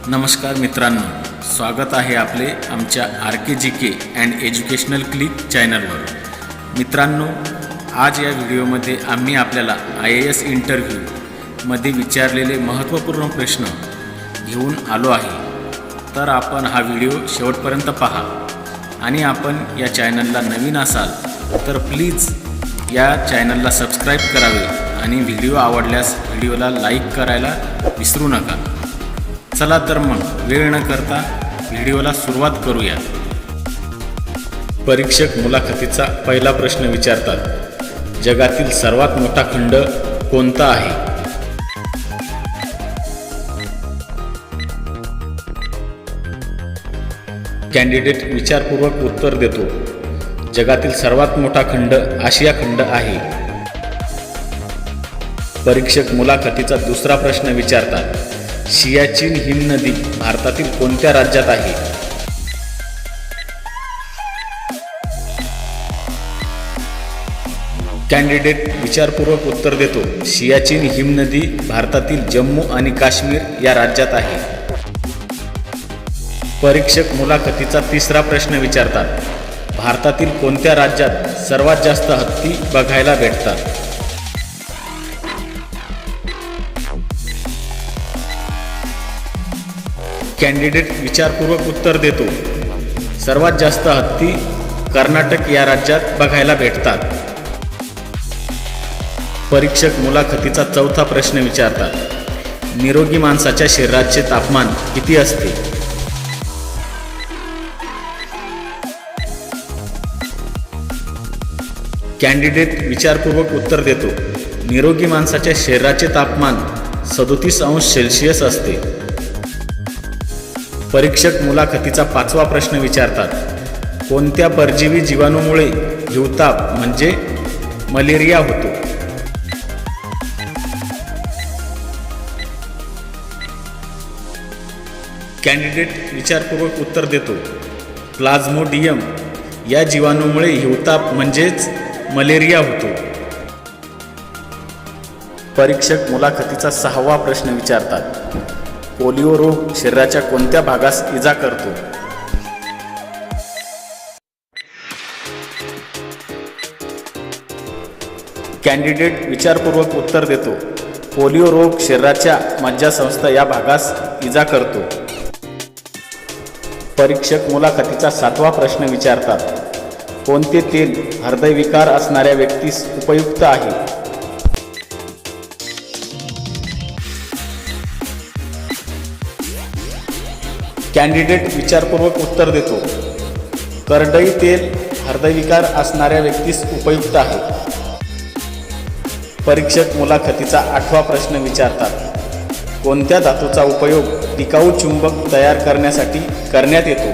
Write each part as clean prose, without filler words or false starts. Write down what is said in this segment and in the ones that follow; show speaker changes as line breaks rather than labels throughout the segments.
नमस्कार मित्रांनो, स्वागत आहे आपले आमच्या RKGK अँड एज्युकेशनल क्लिक चॅनलवर। मित्रांनो, आज या व्हिडिओमध्ये आम्ही आपल्याला IAS इंटरव्ह्यूमध्ये विचारलेले महत्त्वपूर्ण प्रश्न घेऊन आलो आहे। तर आपण हा व्हिडिओ शेवटपर्यंत पहा आणि आपण या चॅनलला नवीन असाल तर प्लीज या चॅनलला सबस्क्राईब करावे आणि व्हिडिओ आवडल्यास व्हिडिओला लाईक करायला विसरू नका। चला तर मग वेळ न करता व्हिडिओला सुरुवात करूया। परीक्षक मुलाखतीचा पहिला प्रश्न विचारतात, जगातील सर्वात मोठा खंड कोणता आहे? कॅन्डिडेट विचारपूर्वक उत्तर देतो, जगातील सर्वात मोठा खंड आशिया खंड आहे। परीक्षक मुलाखतीचा दुसरा प्रश्न विचारतात, सियाचीन हिमनदी भारतातील कोणत्या राज्यात आहे? कॅन्डिडेट विचारपूर्वक उत्तर देतो, सियाचीन हिमनदी भारतातील जम्मू आणि काश्मीर या राज्यात आहे। परीक्षक मुलाखतीचा तिसरा प्रश्न विचारतात, भारतातील कोणत्या राज्यात सर्वात जास्त हत्ती बघायला भेटतात? कॅन्डिडेट विचारपूर्वक उत्तर देतो, सर्वात जास्त हत्ती कर्नाटक या राज्यात बघायला भेटतात। परीक्षक मुलाखतीचा चौथा प्रश्न विचारतात, निरोगी माणसाच्या शरीराचे तापमान किती असते? कॅन्डिडेट विचारपूर्वक उत्तर देतो, निरोगी माणसाच्या शरीराचे तापमान 37 अंश सेल्सिअस असते। परीक्षक मुलाखतीचा पाचवा प्रश्न विचारतात, कोणत्या परजीवी जीवाणूमुळे हिवताप म्हणजे मलेरिया होतो? कॅन्डिडेट विचारपूर्वक उत्तर देतो, प्लाझ्मोडियम या जीवाणूमुळे हिवताप म्हणजेच मलेरिया होतो। परीक्षक मुलाखतीचा सहावा प्रश्न विचारतात, पोलिओ रोग शरीराच्या कोणत्या भागास इजा करतो? कॅन्डिडेट विचारपूर्वक उत्तर देतो, पोलिओ रोग शरीराच्या मज्जासंस्था या भागास इजा करतो। परीक्षक मुलाखतीचा सातवा प्रश्न विचारतात, कोणते तेल हृदयविकार असणाऱ्या व्यक्तीस उपयुक्त आहे? कॅन्डिडेट विचारपूर्वक उत्तर देतो, करडई तेल हृदयविकार असणाऱ्या व्यक्तीस उपयुक्त आहे। परीक्षक मुलाखतीचा आठवा प्रश्न विचारतात, कोणत्या धातूचा उपयोग टिकाऊ चुंबक तयार करण्यासाठी करण्यात येतो?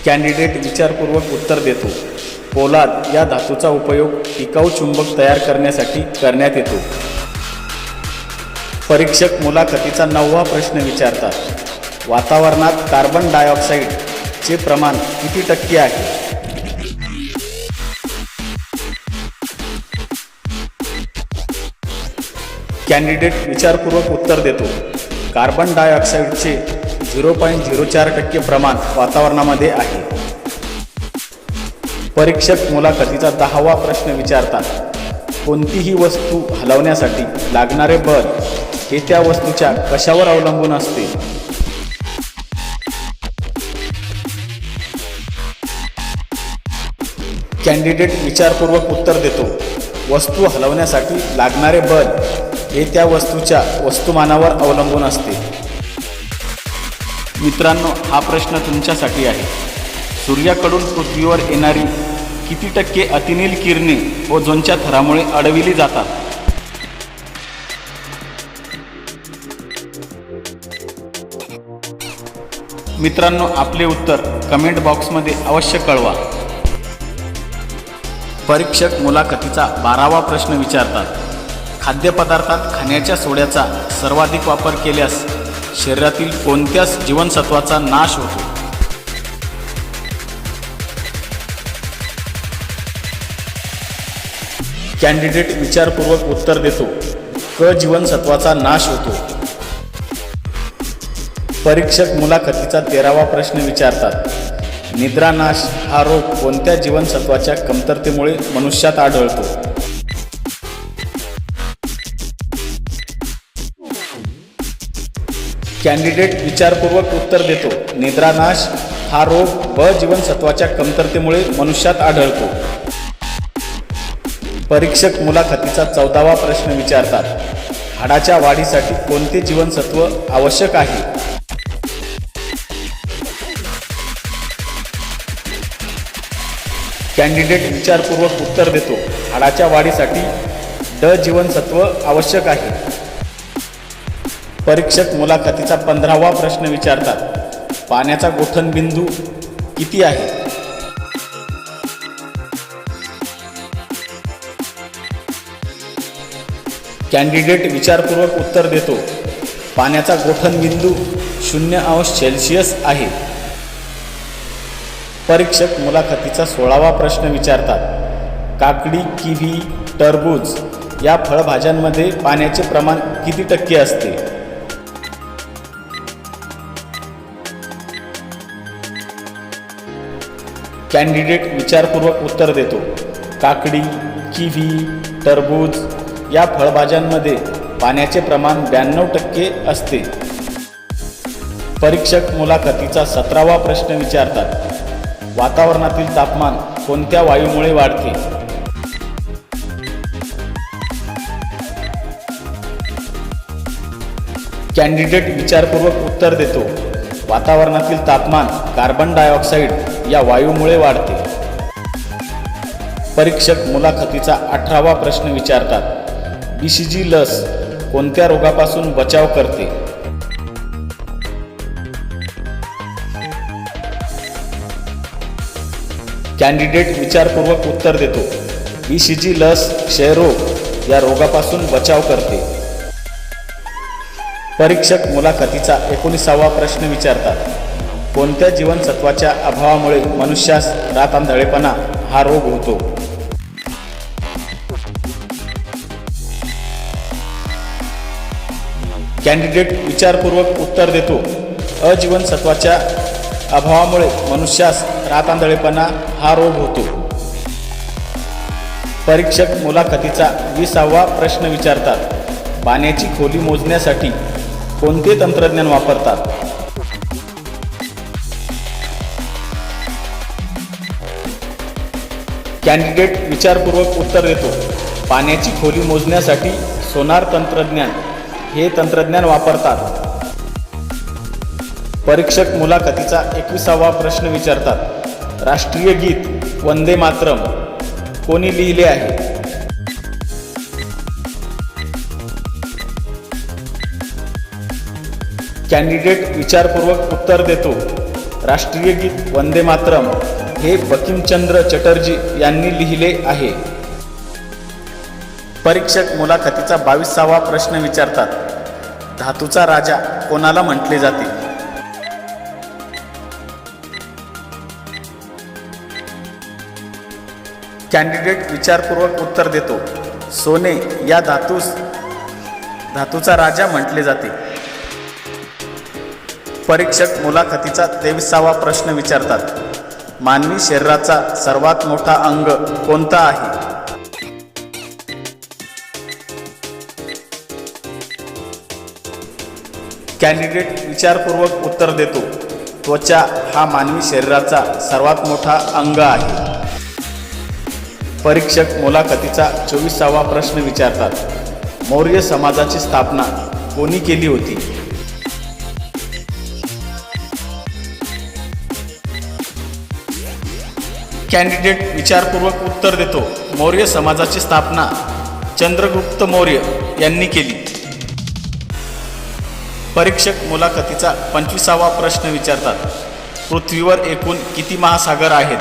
कॅन्डिडेट विचारपूर्वक उत्तर देतो, पोलाद या धातूचा उपयोग टिकाऊ चुंबक तयार करण्यासाठी करण्यात येतो। परीक्षक मुलाखतीचा नववा प्रश्न विचारतात, वातावरणात कार्बन डायऑक्साईडचे प्रमाण किती टक्के आहे? कॅन्डिडेट विचारपूर्वक उत्तर देतो, कार्बन डायऑक्साईडचे 0.04% प्रमाण वातावरणामध्ये आहे। परीक्षक मुलाखतीचा 10वा प्रश्न विचारतात, कोणतीही वस्तू हलवण्यासाठी लागणारे बल हे त्या वस्तूच्या कशावर अवलंबून असते? कॅन्डिडेट विचारपूर्वक उत्तर देतो, वस्तू हलवण्यासाठी लागणारे बल हे त्या वस्तूच्या वस्तुमानावर अवलंबून असते। मित्रांनो, हा प्रश्न तुमच्यासाठी आहे, सूर्याकडून पृथ्वीवर येणारी किती टक्के अतिनील किरणे ओझोनच्या थरामुळे अडविली जातात? मित्रांनो, आपले उत्तर कमेंट बॉक्समध्ये अवश्य कळवा। परीक्षक मुलाखतीचा 12वा प्रश्न विचारतात, खाद्यपदार्थात खाण्याच्या सोड्याचा सर्वाधिक वापर केल्यास शरीरातील कोणत्या जीवनसत्वाचा नाश होतो? कॅन्डिडेट विचारपूर्वक उत्तर देतो. क जीवनसत्वाचा नाश होतो. परीक्षक मुलाखतीचा 13वा प्रश्न विचारतात. निद्रानाश हा रोग कोणत्या जीवनसत्वाच्या कमतरतेमुळे मनुष्यात आढळतो? कॅन्डिडेट विचारपूर्वक उत्तर देतो. निद्रानाश हा रोग ब जीवनसत्वाच्या कमतरतेमुळे मनुष्यात आढळतो. परीक्षक मुलाखतीचा 14वा प्रश्न विचारतात. हाडाच्या वाढीसाठी कोणते जीवनसत्व आवश्यक आहे? कॅन्डिडेट विचारपूर्वक उत्तर देतो. हाडाच्या वाढीसाठी ड जीवनसत्व आवश्यक आहे. परीक्षक मुलाखतीचा 15वा प्रश्न विचारतात. पाण्याचा गोठणबिंदू किती आहे? कॅन्डिडेट विचारपूर्वक उत्तर देतो. पाण्याचा गोठणबिंदू 0° सेल्सिअस आहे. परीक्षक मुलाखतीचा 16वा प्रश्न विचारतात. काकडी, किवी, टरबूज या फळभाज्यांमध्ये पाण्याचे प्रमाण किती टक्के असते? कॅन्डिडेट विचारपूर्वक उत्तर देतो. काकडी, किवी, टरबूज या फळभाज्यांमध्ये पाण्याचे प्रमाण 92% असते. परीक्षक मुलाखतीचा 17वा प्रश्न विचारतात. वातावरणातील तापमान कोणत्या वायूमुळे वाढते? कॅन्डिडेट विचारपूर्वक उत्तर देतो. वातावरणातील तापमान कार्बन डायऑक्साईड या वायूमुळे वाढते. परीक्षक मुलाखतीचा 18वा प्रश्न विचारतात. BCG लस कोणत्या रोगापासून बचाव करते? कॅन्डिडेट विचारपूर्वक उत्तर देतो. BCG लस क्षयरोग या रोगापासून बचाव करते. परीक्षक मुलाखतीचा 19वा प्रश्न विचारतात. कोणत्या जीवनसत्वाच्या अभावामुळे मनुष्यास रातआंधळेपणा हा रोग होतो? कॅन्डिडेट विचारपूर्वक उत्तर देतो. अजीवनसत्वाच्या अभावामुळे मनुष्यास रातआंधळेपणा हा रोग होतो. परीक्षक मुलाखतीचा 20वा प्रश्न विचारतात. पाण्याची खोली मोजण्यासाठी कोणते तंत्रज्ञान वापरतात? कॅन्डिडेट विचारपूर्वक उत्तर देतो. पाण्याची खोली मोजण्यासाठी सोनार तंत्रज्ञान हे तंत्रज्ञान वापरतात. परीक्षक मुलाखतीचा 21वा प्रश्न विचारतात. राष्ट्रीय गीत वंदे मातरम कोणी लिहिले आहे? कॅन्डिडेट विचारपूर्वक उत्तर देतो. राष्ट्रीय गीत वंदे मातरम हे बंकिमचंद्र चटर्जी यांनी लिहिले आहे. परीक्षक मुलाखतीचा 22वा प्रश्न विचारतात. धातूचा राजा कोणाला म्हटले जाते? कॅन्डिडेट विचारपूर्वक उत्तर देतो. सोने या धातूचा राजा म्हटले जाते. परीक्षक मुलाखतीचा 23वा प्रश्न विचारतात. मानवी शरीराचा सर्वात मोठा अंग कोणता आहे? कॅन्डिडेट विचारपूर्वक उत्तर देतो. त्वचा हा मानवी शरीराचा सर्वात मोठा अंग आहे. परीक्षक मुलाखतीचा 24वा प्रश्न विचारतात. मौर्य समाजाची स्थापना कोणी केली होती? कॅन्डिडेट विचारपूर्वक उत्तर देतो. मौर्य समाजाची स्थापना चंद्रगुप्त मौर्य यांनी केली. परीक्षक मुलाखतीचा 25वा प्रश्न विचारतात. पृथ्वीवर एकूण किती महासागर आहेत?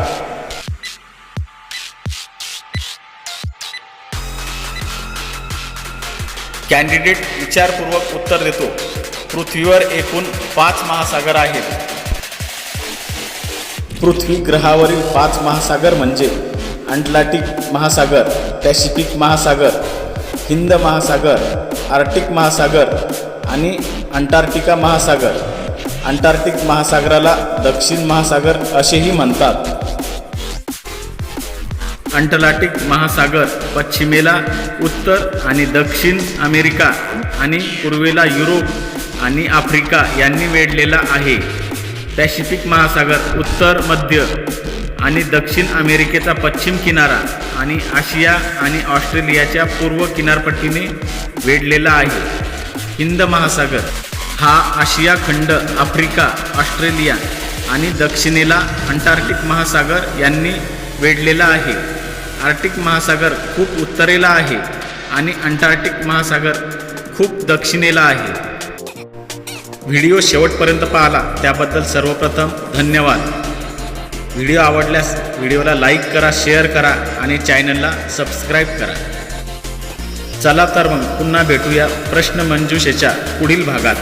कॅन्डिडेट विचारपूर्वक उत्तर देतो. पृथ्वीवर एकूण 5 महासागर आहेत. पृथ्वी ग्रहावरील 5 महासागर म्हणजे
अटलांटिक महासागर, पॅसिफिक महासागर, हिंद महासागर, आर्क्टिक महासागर आणि अंटार्क्टिका महासागर. अंटार्क्टिक महासागराला दक्षिण महासागर असेही म्हणतात.
अटलांटिक महासागर पश्चिमेला उत्तर आणि दक्षिण अमेरिका आणि पूर्वेला युरोप आणि आफ्रिका यांनी वेढलेला आहे. पॅसिफिक महासागर उत्तर, मध्य आणि दक्षिण अमेरिकेचा पश्चिम किनारा आणि आशिया आणि ऑस्ट्रेलियाच्या पूर्व किनारपट्टीने वेढलेला आहे. हिंद महासागर हा आशिया खंड, आफ्रिका, ऑस्ट्रेलिया आणि दक्षिणेला अंटार्क्टिक महासागर यांनी वेढलेला आहे. आर्क्टिक महासागर खूप उत्तरेला आहे आणि अंटार्क्टिक महासागर खूप दक्षिणेला आहे. व्हिडिओ शेवटपर्यंत पाहिला त्याबद्दल सर्वप्रथम धन्यवाद. व्हिडिओ आवडल्यास व्हिडिओला लाईक करा, शेअर करा आणि चॅनलला सबस्क्राईब करा. चला तर मग पुन्हा भेटूया प्रश्नमंजुषेच्या पुढील भागात.